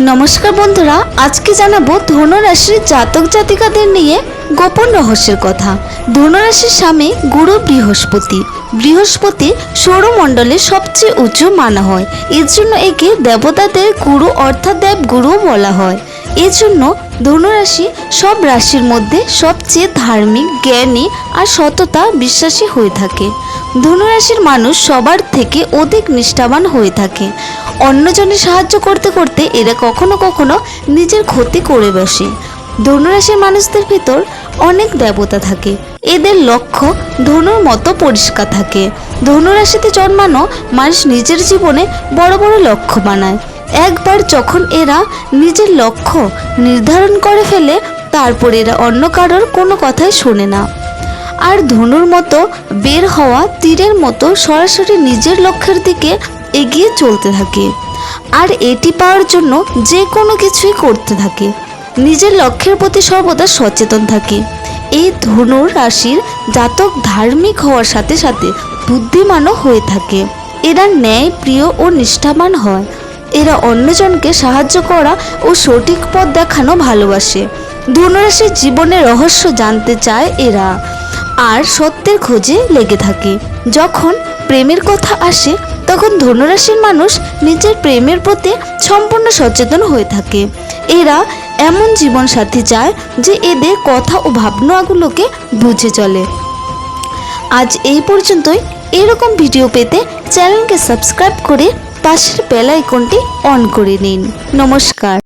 नमस्कार बंधुरा, आज के जानाबो धनुराशिर जातक जातिकादेर निये गोपन रहस्येर कथा। धनुराशिर स्वामी गुरु बृहस्पति। बृहस्पति सौरमंडले सबचेये उच्च माना हय, एर जन्य एके देवतादेर गुरु अर्थात देवगुरु बला हय। एर जन्य धनुराशि सब राशिर मध्य सबचेये धार्मिक, ज्ञानी और सतता विश्वासी हये थाके। धनुराशिर मानुष सबार थेके अधिक निष्ठावान हये थाके। अन्यजনের সাহায্য করতে করতে এরা কখনো কখনো নিজের ক্ষতি করে বসে। ধনুরাশির মানুষদের ভিতর অনেক দেবতা থাকে। এদের লক্ষ্য ধনুর মতো পরিষ্কার থাকে। ধনুরাশিতে জন্মানো মানুষ নিজের জীবনে বড় বড় লক্ষ্য বানায়। একবার যখন এরা নিজের লক্ষ্য নির্ধারণ করে ফেলে, তারপর এরা অন্য কারোর কোনো কথাই শোনে না। আর ধনুর মতো বের হওয়া তীরের মতো সরাসরি নিজের লক্ষ্যের দিকে এগিয়ে চলতে থাকে। আর এটি পাওয়ার জন্য যে কোনো কিছুই করতে থাকে। নিজের লক্ষ্যের প্রতি সর্বদা সচেতন থাকে। এই ধনুর রাশির জাতক ধার্মিক হওয়ার সাথে সাথে বুদ্ধিমানও হয়ে থাকে। এরা ন্যায় প্রিয় ও নিষ্ঠাবান হয়। এরা অন্যজনকে সাহায্য করা ও সঠিক পথ দেখানো ভালোবাসে। ধনুরাশির জীবনের রহস্য জানতে চায় এরা, আর সত্যের খোঁজে লেগে থাকে। যখন প্রেমের কথা আসে, তখন ধনুরাশির মানুষ নিজের প্রেমের প্রতি সম্পূর্ণ সচেতন হয়ে থাকে। এরা এমন জীবন সাথী চায় যে এদের কথা ও ভাবনাগুলোকে বুঝে চলে। আজ এই পর্যন্তই। এরকম ভিডিও পেতে চ্যানেলকে সাবস্ক্রাইব করে পাশের বেল আইকনটি অন করে নিন। নমস্কার।